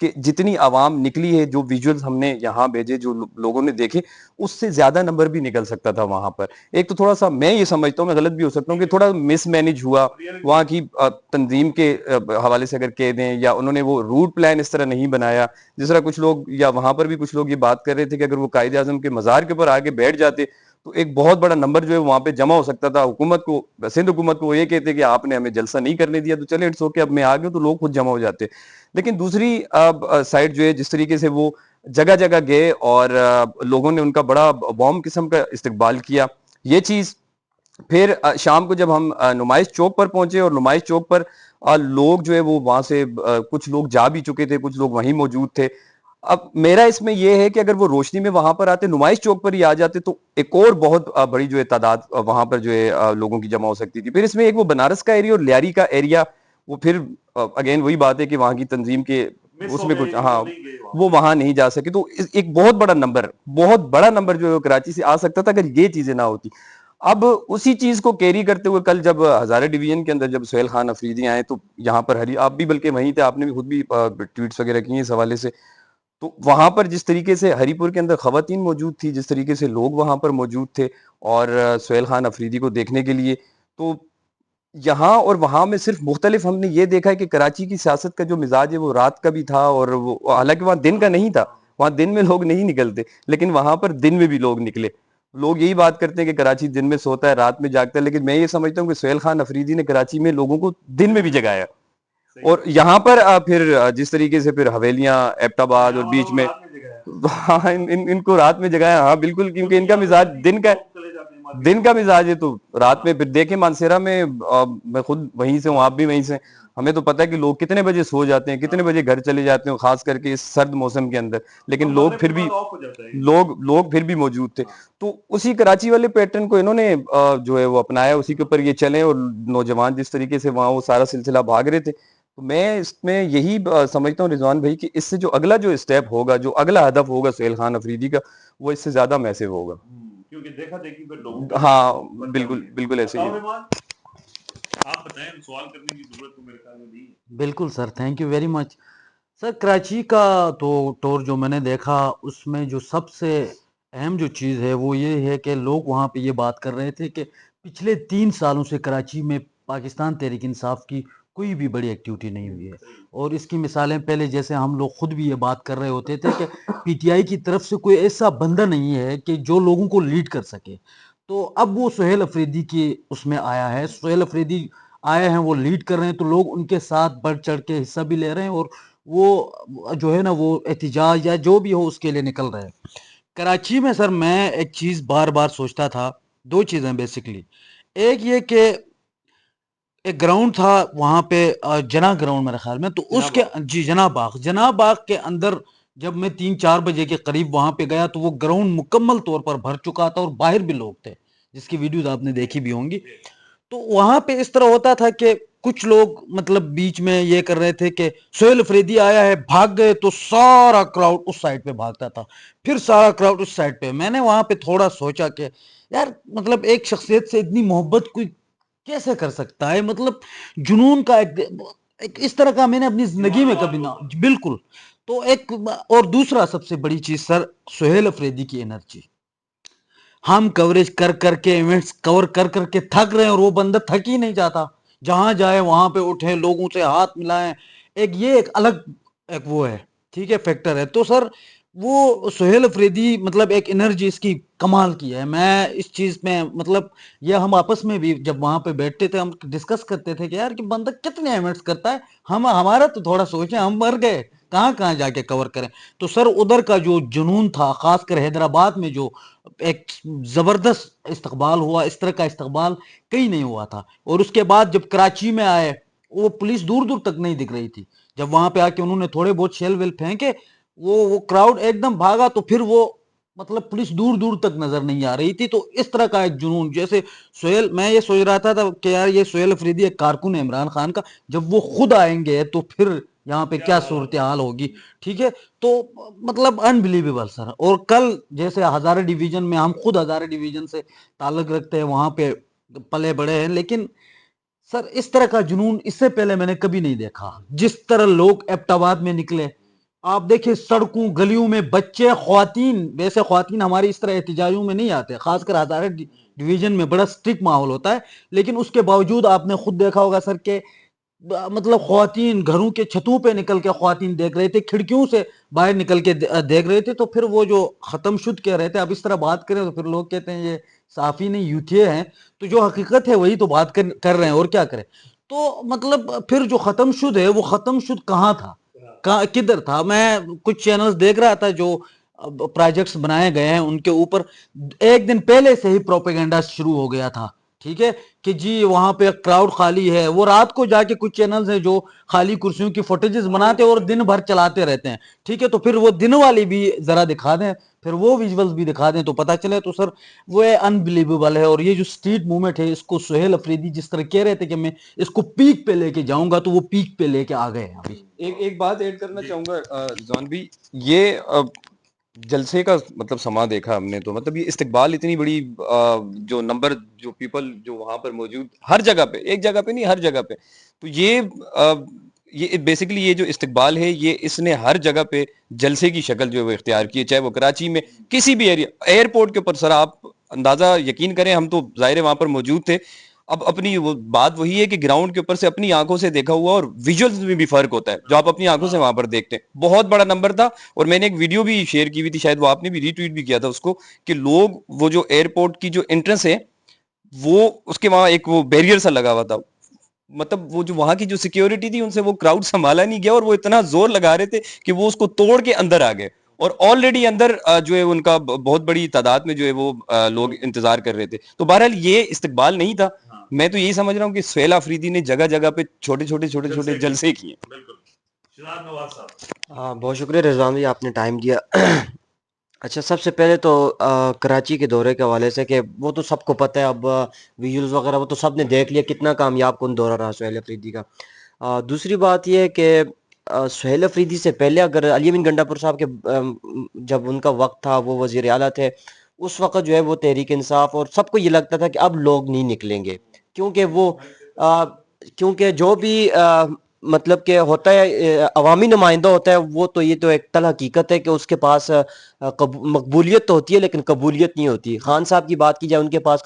کہ جتنی عوام نکلی ہے, جو ویژولز ہم نے یہاں بھیجے, جو لوگوں نے دیکھے, اس سے زیادہ نمبر بھی نکل سکتا تھا وہاں پر. ایک تو تھوڑا سا میں یہ سمجھتا ہوں, میں غلط بھی ہو سکتا ہوں, کہ تھوڑا مس مینج ہوا وہاں کی تنظیم کے حوالے سے اگر کہہ دیں, یا انہوں نے وہ روٹ پلان اس طرح نہیں بنایا جس طرح کچھ لوگ, یا وہاں پر بھی کچھ لوگ یہ بات کر رہے تھے کہ اگر وہ قائد اعظم کے مزار کے اوپر آگے بیٹھ جاتے تو ایک بہت بڑا نمبر جو ہے وہاں پہ جمع ہو سکتا تھا. حکومت کو, سندھ حکومت کو وہ یہ کہتے کہ آپ نے ہمیں جلسہ نہیں کرنے دیا, تو چلے اٹس اوکے, اب میں آ گیا, تو لوگ خود جمع ہو جاتے. لیکن دوسری سائڈ جو ہے, جس طریقے سے وہ جگہ جگہ گئے اور لوگوں نے ان کا بڑا وارم قسم کا استقبال کیا, یہ چیز. پھر شام کو جب ہم نمائش چوک پر پہنچے, اور نمائش چوک پر لوگ جو ہے وہ وہاں سے کچھ لوگ جا بھی چکے تھے, کچھ لوگ وہیں موجود تھے. اب میرا اس میں یہ ہے کہ اگر وہ روشنی میں وہاں پر آتے, نمائش چوک پر ہی آ جاتے, تو ایک اور بہت بڑی جو ہے تعداد وہاں پر جو ہے لوگوں کی جمع ہو سکتی تھی. پھر اس میں ایک وہ بنارس کا ایریا اور لیاری کا ایریا, وہ پھر اگین وہی بات ہے کہ وہاں کی تنظیم کے اس میں کچھ, ہاں, وہ وہاں نہیں جا سکے. تو ایک بہت بڑا نمبر جو ہے کراچی سے آ سکتا تھا اگر یہ چیزیں نہ ہوتی. اب اسی چیز کو کیری کرتے ہوئے کل جب ہزارہ ڈویژن کے اندر جب سہیل خان افریدی آئے, تو یہاں پر آپ بھی بلکہ وہیں تھے, آپ نے بھی خود بھی ٹویٹس وغیرہ کیے اس حوالے سے. تو وہاں پر جس طریقے سے ہری پور کے اندر خواتین موجود تھی, جس طریقے سے لوگ وہاں پر موجود تھے اور سہیل خان افریدی کو دیکھنے کے لیے, تو یہاں اور وہاں میں صرف مختلف ہم نے یہ دیکھا ہے کہ کراچی کی سیاست کا جو مزاج ہے وہ رات کا بھی تھا, اور وہ حالانکہ وہاں دن کا نہیں تھا, وہاں دن میں لوگ نہیں نکلتے, لیکن وہاں پر دن میں بھی لوگ نکلے. لوگ یہی بات کرتے ہیں کہ کراچی دن میں سوتا ہے رات میں جاگتا ہے, لیکن میں یہ سمجھتا ہوں کہ سہیل خان افریدی نے کراچی میں لوگوں کو دن میں بھی جگایا. اور یہاں پر پھر جس طریقے سے پھر حویلیاں, ایبٹ آباد اور بیچ میں, ہاں, ان کو رات میں جگایا. ہاں بالکل, کیونکہ ان کا مزاج دن کا مزاج ہے, تو رات میں. پھر دیکھیں مانسیرا میں, میں خود وہیں سے ہوں, آپ بھی وہیں سے, ہمیں تو پتہ ہے کہ لوگ کتنے بجے سو جاتے ہیں, کتنے بجے گھر چلے جاتے ہیں, خاص کر کے اس سرد موسم کے اندر, لیکن لوگ پھر بھی موجود تھے. تو اسی کراچی والے پیٹرن کو انہوں نے جو ہے وہ اپنایا, اسی کے اوپر یہ چلیں, اور نوجوان جس طریقے سے وہاں وہ سارا سلسلہ بھاگ رہے تھے. تو میں اس میں یہی سمجھتا ہوں رضوان بھائی کہ اس سے جو اگلا جو اسٹیپ ہوگا, جو اگلا ہدف ہوگا سہیل خان افریدی کا, وہ اس سے زیادہ میسو ہوگا. کیونکہ دیکھا دیکھی پہ لوگ, ہاں بالکل ایسے ہی. آپ بتائیں, سوال کرنے کی ضرورت تو میرے خیال میں نہیں ہے. بالکل سر, تھینک یو ویری مچ. سر کراچی کا تو ٹور جو میں نے دیکھا, اس میں جو سب سے اہم جو چیز ہے وہ یہ ہے کہ لوگ وہاں پہ یہ بات کر رہے تھے کہ پچھلے 3 سالوں سے کراچی میں پاکستان تحریک انصاف کی کوئی بھی بڑی ایکٹیویٹی نہیں ہوئی ہے. اور اس کی مثالیں پہلے جیسے ہم لوگ خود بھی یہ بات کر رہے ہوتے تھے کہ پی ٹی آئی کی طرف سے کوئی ایسا بندہ نہیں ہے کہ جو لوگوں کو لیڈ کر سکے. تو اب وہ سہیل افریدی کی اس میں آیا ہے, سہیل افریدی آئے ہیں, وہ لیڈ کر رہے ہیں, تو لوگ ان کے ساتھ بڑھ چڑھ کے حصہ بھی لے رہے ہیں, اور وہ جو ہے نا وہ احتجاج یا جو بھی ہو اس کے لیے نکل رہے ہیں. کراچی میں سر میں ایک چیز بار بار سوچتا تھا, 2 چیزیں بیسکلی. ایک یہ کہ ایک گراؤنڈ تھا وہاں پہ, جناح گراؤنڈ میرے خیال میں, تو اس کے جناح باغ کے اندر جب میں 3-4 بجے کے قریب وہاں پہ گیا تو وہ گراؤنڈ مکمل طور پر بھر چکا تھا, اور باہر بھی لوگ تھے, جس کی ویڈیوز آپ نے دیکھی بھی ہوں گی. تو وہاں پہ اس طرح ہوتا تھا کہ کچھ لوگ مطلب بیچ میں یہ کر رہے تھے کہ سہیل افریدی آیا ہے, بھاگ گئے, تو سارا کراؤڈ اس سائڈ پہ بھاگتا تھا, پھر سارا کراؤڈ اس سائڈ پہ. میں نے وہاں پہ تھوڑا سوچا کہ یار مطلب ایک شخصیت سے اتنی محبت کوئی کیسے کر سکتا ہے, مطلب جنون کا ایک اس طرح کا میں نے اپنی زندگی میں کبھی نہ. بالکل. تو ایک اور دوسرا سب سے بڑی چیز سر, سہیل افریدی کی انرجی. ہم کوریج کر کر کے, ایونٹس کور کر کر کے تھک رہے ہیں, اور وہ بندہ تھک ہی نہیں جاتا, جہاں جائے وہاں پہ اٹھے, لوگوں سے ہاتھ ملائیں. ایک الگ ایک وہ ہے, ٹھیک ہے, فیکٹر ہے. تو سر وہ سہیل افریدی مطلب ایک انرجی اس کی کمال کی ہے. میں اس چیز میں مطلب یہ ہم آپس میں بھی جب وہاں پہ بیٹھتے تھے ہم ڈسکس کرتے تھے کہ یار کہ بندہ کتنے ایونٹس کرتا ہے, ہمارا تو تھوڑا سوچیں, ہم مر گئے, کہاں جا کے کور کریں. تو سر ادھر کا جو جنون تھا, خاص کر حیدرآباد میں جو ایک زبردست استقبال ہوا, اس طرح کا استقبال کہیں نہیں ہوا تھا. اور اس کے بعد جب کراچی میں آئے, وہ پولیس دور دور تک نہیں دکھ رہی تھی. جب وہاں پہ آ کے انہوں نے تھوڑے بہت شیل ویل پھینکے, وہ کراؤڈ ایک دم بھاگا, تو پھر وہ مطلب پولیس دور دور تک نظر نہیں آ رہی تھی. تو اس طرح کا ایک جنون, جیسے سہیل, میں یہ سوچ رہا تھا کہ یار یہ سہیل افریدی ایک کارکن ہے عمران خان کا, جب وہ خود آئیں گے تو پھر یہاں پہ کیا صورتحال ہوگی. ٹھیک ہے, تو مطلب انبلیویبل سر. اور کل جیسے ہزارہ ڈویژن میں, ہم خود ہزارہ ڈویژن سے تعلق رکھتے ہیں, وہاں پہ پلے بڑے ہیں, لیکن سر اس طرح کا جنون اس سے پہلے میں نے کبھی نہیں دیکھا. جس طرح لوگ ایبٹ آباد میں نکلے, آپ دیکھیں سڑکوں گلیوں میں بچے خواتین، ویسے خواتین ہماری اس طرح احتجاجوں میں نہیں آتے، خاص کر ہزارہ ڈویژن میں بڑا سٹرک ماحول ہوتا ہے، لیکن اس کے باوجود آپ نے خود دیکھا ہوگا سر کہ مطلب خواتین گھروں کے چھتوں پہ نکل کے خواتین دیکھ رہے تھے، کھڑکیوں سے باہر نکل کے دیکھ رہے تھے. تو پھر وہ جو ختم شد کہہ رہے تھے، اب اس طرح بات کریں تو پھر لوگ کہتے ہیں یہ صحافی نہیں یوتھیے ہیں. تو جو حقیقت ہے وہی تو بات کر رہے ہیں، اور کیا کریں. تو مطلب پھر جو ختم شد ہے وہ ختم شد کہاں تھا، کدھر تھا. میں کچھ چینلز دیکھ رہا تھا جو پروجیکٹس بنائے گئے ہیں، ان کے اوپر ایک دن پہلے سے ہی پروپیگنڈا شروع ہو گیا تھا. ٹھیک ہے کہ جی وہاں پہ کراؤڈ خالی ہے. وہ رات کو جا کے کچھ چینلز ہیں جو خالی کرسیوں کی فوٹیجز بناتے اور دن بھر چلاتے رہتے ہیں. ٹھیک ہے، تو پھر وہ دن والی بھی ذرا دکھا دیں، پھر وہ ویژولز بھی دکھا دیں تو پتہ چلے. تو سر وہ انبلیویبل ہے. اور یہ جو اسٹریٹ موومنٹ ہے، اس کو سہیل افریدی جس طرح کہہ رہے تھے کہ میں اس کو پیک پہ لے کے جاؤں گا، تو وہ پیک پہ لے کے آ گئے ہیں ابھی. ایک بات ایڈ کرنا چاہوں گا رضوان بھی، یہ جلسے کا مطلب سما دیکھا ہم نے، تو مطلب یہ استقبال اتنی بڑی جو نمبر جو پیپل جو وہاں پر موجود ہر جگہ پہ، ایک جگہ پہ نہیں ہر جگہ پہ، تو یہ بیسیکلی یہ جو استقبال ہے یہ اس نے ہر جگہ پہ جلسے کی شکل جو ہے وہ اختیار کی ہے، چاہے وہ کراچی میں کسی بھی ایریا ایئرپورٹ کے اوپر. سر آپ اندازہ یقین کریں، ہم تو ظاہر ہے وہاں پر موجود تھے. اب اپنی وہ بات وہی ہے کہ گراؤنڈ کے اوپر سے اپنی آنکھوں سے دیکھا ہوا اور ویژولز میں بھی فرق ہوتا ہے جو آپ اپنی آنکھوں سے وہاں پر دیکھتے ہیں. بہت بڑا نمبر تھا. اور میں نے ایک ویڈیو بھی شیئر کی ہوئی تھی، شاید وہ آپ نے بھی ری ٹویٹ بھی کیا تھا اس کو، کہ لوگ وہ جو ایئرپورٹ کی جو انٹرنس ہے وہ اس کے وہاں ایک وہ بیریئر سا لگا ہوا تھا، مطلب وہ جو وہاں کی جو سیکیورٹی تھی ان سے وہ کراؤڈ سنبھالا نہیں گیا، اور وہ اتنا زور لگا رہے تھے کہ وہ اس کو توڑ کے اندر آ گئے. اور آلریڈی اندر جو ہے ان کا بہت بڑی تعداد میں جو ہے وہ لوگ انتظار کر رہے تھے. تو بہرحال یہ استقبال نہیں تھا. میں تو یہی سمجھ رہا ہوں کہ سہیل افریدی نے جگہ جگہ پہ چھوٹے چھوٹے جلسے کیے. ہاں بہت شکریہ رضوان بھائی، آپ نے ٹائم دیا. اچھا، سب سے پہلے تو کراچی کے دورے کے حوالے سے کہ وہ تو سب کو پتہ ہے، اب ویژولز وغیرہ وہ تو سب نے دیکھ لیا کتنا کامیاب کن دورہ رہا سہیل افریدی کا. دوسری بات یہ ہے کہ سہیل افریدی سے پہلے اگر علی امین گنڈا پور صاحب کے جب ان کا وقت تھا وہ وزیر اعلیٰ تھے، اس وقت جو ہے وہ تحریک انصاف اور سب کو یہ لگتا تھا کہ اب لوگ نہیں نکلیں گے، کیونکہ جو بھی مطلب کہ ہوتا ہے عوامی نمائندہ ہوتا ہے، وہ تو یہ تو ایک تل حقیقت ہے کہ اس کے پاس مقبولیت تو ہوتی ہے لیکن قبولیت نہیں ہوتی. خان صاحب کی بات کی جائے، ان کے پاس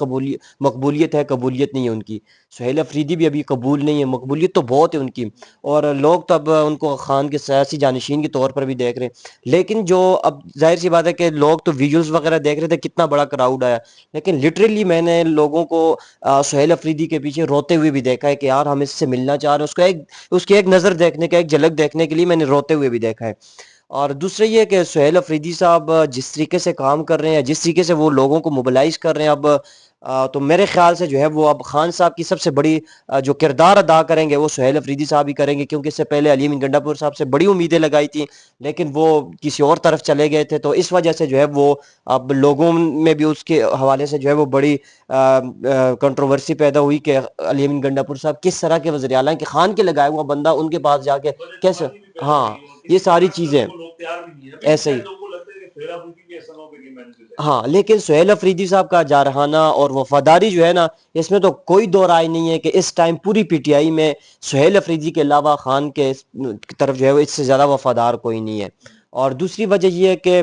مقبولیت ہے، قبولیت نہیں ہے ان کی. سہیل افریدی بھی ابھی قبول نہیں ہے، مقبولیت تو بہت ہے ان کی، اور لوگ تو اب ان کو خان کے سیاسی جانشین کے طور پر بھی دیکھ رہے ہیں. لیکن جو اب ظاہر سی بات ہے کہ لوگ تو ویژولز وغیرہ دیکھ رہے تھے کتنا بڑا کراؤڈ آیا، لیکن لٹرلی میں نے لوگوں کو سہیل افریدی کے پیچھے روتے ہوئے بھی دیکھا ہے کہ یار ہم اس سے ملنا چاہ رہے ہیں. اس کی ایک نظر دیکھنے کا، ایک جھلک دیکھنے کے لیے میں نے روتے ہوئے بھی دیکھا ہے. اور دوسرا یہ کہ سہیل افریدی صاحب جس طریقے سے کام کر رہے ہیں، جس طریقے سے وہ لوگوں کو موبلائز کر رہے ہیں، اب تو میرے خیال سے جو ہے وہ اب خان صاحب کی سب سے بڑی جو کردار ادا کریں گے وہ سہیل افریدی صاحب ہی کریں گے، کیونکہ اس سے پہلے علی امین گنڈا پور صاحب سے بڑی امیدیں لگائی تھیں لیکن وہ کسی اور طرف چلے گئے تھے. تو اس وجہ سے جو ہے وہ اب لوگوں میں بھی اس کے حوالے سے جو ہے وہ بڑی کنٹروورسی پیدا ہوئی کہ علی امین گنڈا پور صاحب کس طرح کے وزیر اعلیٰ ہیں کہ خان کے لگایا ہوا بندہ ان کے پاس جا کے کیسے. ہاں یہ ساری چیزیں ایسے ہی. ہاں لیکن سہیل افریدی صاحب کا جارحانہ اور وفاداری جو ہے نا، اس میں تو کوئی دو رائے نہیں ہے کہ اس ٹائم پوری پی ٹی آئی میں سہیل افریدی کے علاوہ خان کے طرف جو ہے وہ اس سے زیادہ وفادار کوئی نہیں ہے. اور دوسری وجہ یہ ہے کہ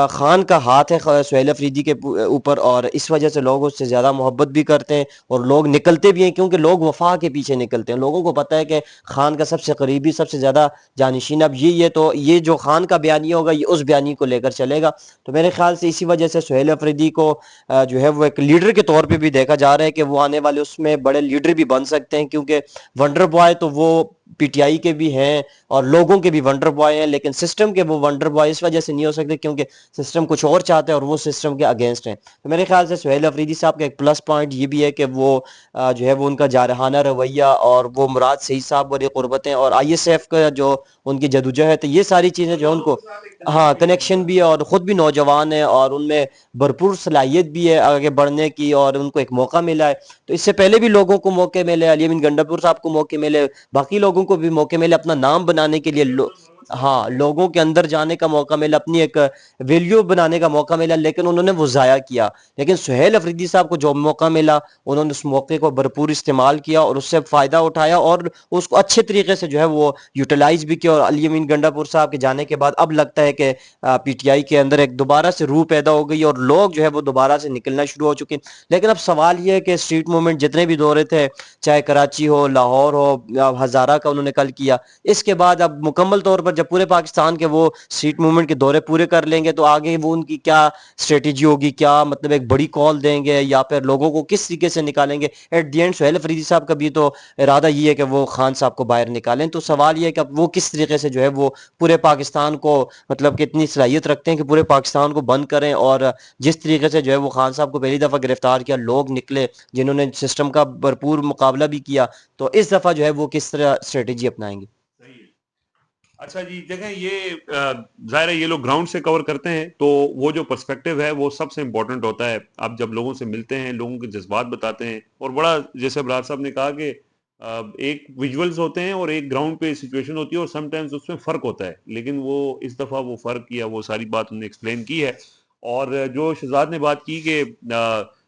خان کا ہاتھ ہے سہیل افریدی کے اوپر، اور اس وجہ سے لوگ اس سے زیادہ محبت بھی کرتے ہیں اور لوگ نکلتے بھی ہیں، کیونکہ لوگ وفا کے پیچھے نکلتے ہیں. لوگوں کو پتہ ہے کہ خان کا سب سے قریبی، سب سے زیادہ جانشین اب یہی ہے، تو یہ جو خان کا بیانیہ ہوگا یہ اس بیانیے کو لے کر چلے گا. تو میرے خیال سے اسی وجہ سے سہیل افریدی کو جو ہے وہ ایک لیڈر کے طور پہ بھی دیکھا جا رہا ہے کہ وہ آنے والے اس میں بڑے لیڈر بھی بن سکتے ہیں، کیونکہ ونڈر بوائے تو وہ پی ٹی آئی کے بھی ہیں اور لوگوں کے بھی ونڈر بوائے ہیں، لیکن سسٹم کے وہ ونڈر بوائے اس وجہ سے نہیں ہو سکتے کیونکہ سسٹم کچھ اور چاہتا ہے اور وہ سسٹم کے اگینسٹ ہیں. تو میرے خیال سے سہیل افریدی صاحب کا ایک پلس پوائنٹ یہ بھی ہے کہ وہ جو ہے وہ ان کا جارحانہ رویہ اور وہ مراد سعید صاحب والی قربتیں اور آئی ایس ایف کا جو ان کی جدوجہد ہے، یہ ساری چیزیں جو ان کو ہاں کنیکشن بھی ہے اور خود بھی نوجوان ہیں اور ان میں بھرپور صلاحیت بھی ہے آگے بڑھنے کی اور ان کو ایک موقع ملا ہے. تو اس سے پہلے بھی لوگوں کو موقع ملے، علی امین گنڈا پور صاحب کو موقع ملے، باقی لوگوں کو بھی موقع ملے اپنا نام بنانے کے لیے. ہاں لوگوں کے اندر جانے کا موقع ملا, اپنی ایک ویلیو بنانے کا موقع ملا, لیکن انہوں نے وہ ضائع کیا. لیکن سہیل افریدی صاحب کو جو موقع ملا انہوں نے اس موقع کو بھرپور استعمال کیا اور اس سے فائدہ اٹھایا اور اس کو اچھے طریقے سے جو ہے وہ یوٹیلائز بھی کیا. اور علی امین گنڈا پور صاحب کے جانے کے بعد اب لگتا ہے کہ پی ٹی آئی کے اندر ایک دوبارہ سے روح پیدا ہو گئی اور لوگ جو ہے وہ دوبارہ سے نکلنا شروع ہو چکے ہیں. لیکن اب سوال یہ ہے کہ اسٹریٹ موومنٹ جتنے بھی دورے تھے, چاہے کراچی ہو, لاہور ہو, ہزارہ کا انہوں نے کل کیا, اس کے بعد اب مکمل طور پر جب پورے پاکستان کے وہ اسٹریٹ موومنٹ کے دورے پورے کر لیں گے تو آگے وہ ان کی کیا اسٹریٹجی ہوگی, کیا مطلب ایک بڑی کال دیں گے یا پھر لوگوں کو کس طریقے سے نکالیں گے. At the end Sohail Afridi صاحب کا بھی تو ارادہ یہ ہے کہ وہ خان صاحب کو باہر نکالیں. تو سوال یہ ہے کہ اب وہ کس طریقے سے جو ہے وہ پورے پاکستان کو مطلب کہ اتنی صلاحیت رکھتے ہیں کہ پورے پاکستان کو بند کریں. اور جس طریقے سے جو ہے وہ خان صاحب کو پہلی دفعہ گرفتار کیا, لوگ نکلے جنہوں نے سسٹم کا بھرپور مقابلہ بھی کیا, تو اس دفعہ جو ہے وہ کس طرح اسٹریٹجی اپنائیں گے. صحیح ہے. اچھا جی دیکھیں یہ ظاہر ہے یہ لوگ گراؤنڈ سے کور کرتے ہیں تو وہ جو پرسپیکٹیو ہے وہ سب سے امپورٹنٹ ہوتا ہے. آپ جب لوگوں سے ملتے ہیں, لوگوں کے جذبات بتاتے ہیں, اور بڑا جیسے ابرار صاحب نے کہا کہ ایک ویژولز ہوتے ہیں اور ایک گراؤنڈ پہ سچویشن ہوتی ہے اور سم ٹائمز اس میں فرق ہوتا ہے, لیکن وہ اس دفعہ وہ فرق یا وہ ساری بات انہوں نے ایکسپلین کی ہے. اور جو شہزاد نے بات کی کہ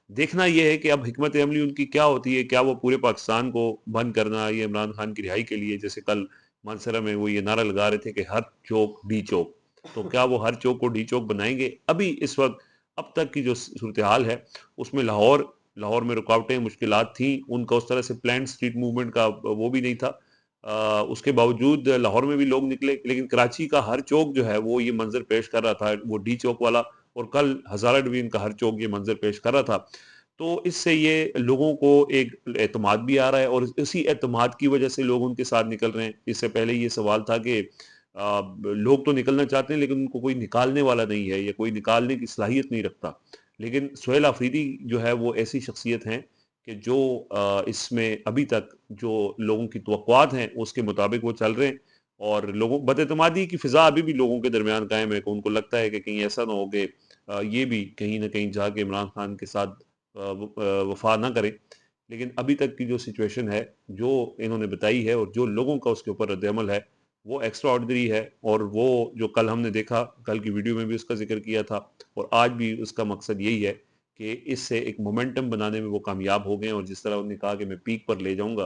دیکھنا یہ ہے کہ اب حکمت عملی ان کی کیا ہوتی ہے, کیا وہ پورے پاکستان کو بند کرنا یا عمران خان کی رہائی کے لیے, جیسے کل مانسرا میں وہ یہ نعرہ لگا رہے تھے کہ ہر چوک ڈی چوک, تو کیا وہ ہر چوک کو ڈی چوک بنائیں گے؟ ابھی اس وقت اب تک کی جو صورتحال ہے اس میں لاہور میں رکاوٹیں مشکلات تھیں, ان کا اس طرح سے پلان اسٹریٹ موومنٹ کا وہ بھی نہیں تھا. اس کے باوجود لاہور میں بھی لوگ نکلے, لیکن کراچی کا ہر چوک جو ہے وہ یہ منظر پیش کر رہا تھا, وہ ڈی چوک والا, اور کل ہزارہ ڈویژن کا ہر چوک یہ منظر پیش کر رہا تھا. تو اس سے یہ لوگوں کو ایک اعتماد بھی آ رہا ہے اور اسی اعتماد کی وجہ سے لوگ ان کے ساتھ نکل رہے ہیں. اس سے پہلے یہ سوال تھا کہ لوگ تو نکلنا چاہتے ہیں لیکن ان کو کوئی نکالنے والا نہیں ہے یا کوئی نکالنے کی صلاحیت نہیں رکھتا. لیکن سہیل آفریدی جو ہے وہ ایسی شخصیت ہیں کہ جو اس میں ابھی تک جو لوگوں کی توقعات ہیں اس کے مطابق وہ چل رہے ہیں, اور لوگوں بد اعتمادی کی فضا ابھی بھی لوگوں کے درمیان قائم ہے کہ ان کو لگتا ہے کہ کہیں ایسا نہ ہو کہ یہ بھی کہیں نہ کہیں جا کے عمران خان کے ساتھ وفا نہ کریں. لیکن ابھی تک کی جو سچویشن ہے جو انہوں نے بتائی ہے اور جو لوگوں کا اس کے اوپر رد عمل ہے وہ ایکسٹرا آرڈنری ہے, اور وہ جو کل ہم نے دیکھا, کل کی ویڈیو میں بھی اس کا ذکر کیا تھا, اور آج بھی اس کا مقصد یہی ہے کہ اس سے ایک مومنٹم بنانے میں وہ کامیاب ہو گئے ہیں. اور جس طرح انہوں نے کہا کہ میں پیک پر لے جاؤں گا,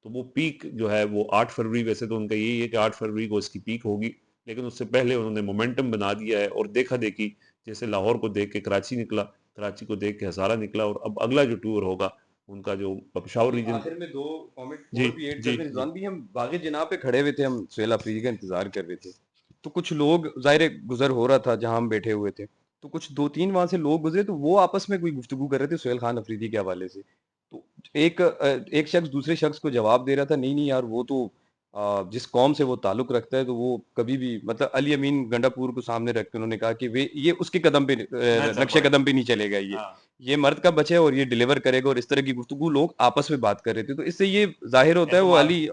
تو وہ پیک جو ہے وہ 8 فروری, ویسے تو ان کا یہی ہے کہ 8 فروری کو اس کی پیک ہوگی, لیکن اس سے پہلے انہوں نے مومنٹم بنا دیا ہے. اور دیکھا دیکھی جیسے لاہور کو دیکھ کے کراچی نکلا, کراچی کو دیکھ کے ہزارہ نکلا, اور اب اگلا جو ٹور ہوگا ان کا جو پشاور ریجن. آخر میں دو کامنٹ جی اور بھی ایڈ جی کرتے ہیں رضوان بھی. ہم باغ جناح پہ کھڑے ہوئے تھے, ہم سہیل آفریدی کا انتظار کر رہے تھے, تو کچھ لوگ ظاہر گزر ہو رہا تھا جہاں ہم بیٹھے ہوئے تھے, تو کچھ 2-3 وہاں سے لوگ گزرے, تو وہ آپس میں کوئی گفتگو کر رہے تھے سہیل خان افریدی کے حوالے سے. تو ایک شخص دوسرے شخص کو جواب دے رہا تھا, نہیں یار وہ تو جس قوم سے وہ تعلق رکھتا ہے تو وہ کبھی بھی, مطلب علی امین گنڈا پور کو سامنے رکھ کے انہوں نے کہا کہ یہ اس کے قدم پہ نقش قدم پہ نہیں چلے گا, یہ مرد کا بچہ ہے اور یہ ڈیلیور کرے گا, اور اس طرح کی گفتگو لوگ آپس میں بات کر رہے تھے. تو اس سے یہ ظاہر ہوتا ہے وہ علی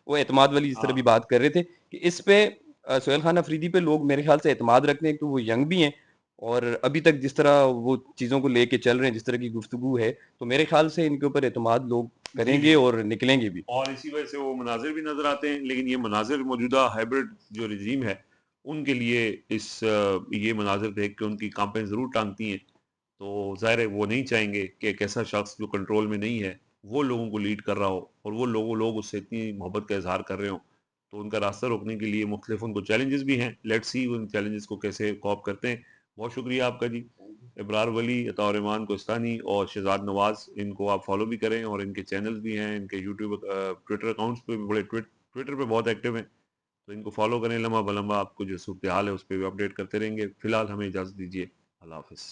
وہ اعتماد والی اس طرح بھی بات کر رہے تھے کہ اس پہ سہیل خان افریدی پہ لوگ میرے خیال سے اعتماد رکھتے ہیں. ایک تو وہ ینگ بھی ہیں, اور ابھی تک جس طرح وہ چیزوں کو لے کے چل رہے ہیں, جس طرح کی گفتگو ہے, تو میرے خیال سے ان کے اوپر اعتماد لوگ کریں گے اور نکلیں گے بھی. اور اسی وجہ سے وہ مناظر بھی نظر آتے ہیں. لیکن یہ مناظر موجودہ ہائبرڈ جو رجیم ہے ان کے لیے یہ مناظر دیکھ کے ان کی کانپیں ضرور ٹانگتی ہیں. تو ظاہر ہے وہ نہیں چاہیں گے کہ ایک ایسا شخص جو کنٹرول میں نہیں ہے وہ لوگوں کو لیڈ کر رہا ہو, اور وہ لوگ اس سے اتنی محبت کا اظہار کر رہے ہوں. تو ان کا راستہ روکنے کے لیے مختلف ان کو چیلنجز بھی ہیں. لیٹس سی ان چیلنجز کو کیسے کوپ کرتے ہیں. بہت شکریہ آپ کا جی. ابرار ولی, عطا الرحمان کوہستانی اور شہزاد نواز, ان کو آپ فالو بھی کریں, اور ان کے چینلز بھی ہیں, ان کے یوٹیوب ٹویٹر اکاؤنٹس پہ بھی بڑے ٹویٹر پہ بہت ایکٹیو ہیں, تو ان کو فالو کریں. لمحہ بلمحہ آپ کو جو صورتحال ہے اس پہ بھی اپڈیٹ کرتے رہیں گے. فی الحال ہمیں اجازت دیجیے, اللہ حافظ.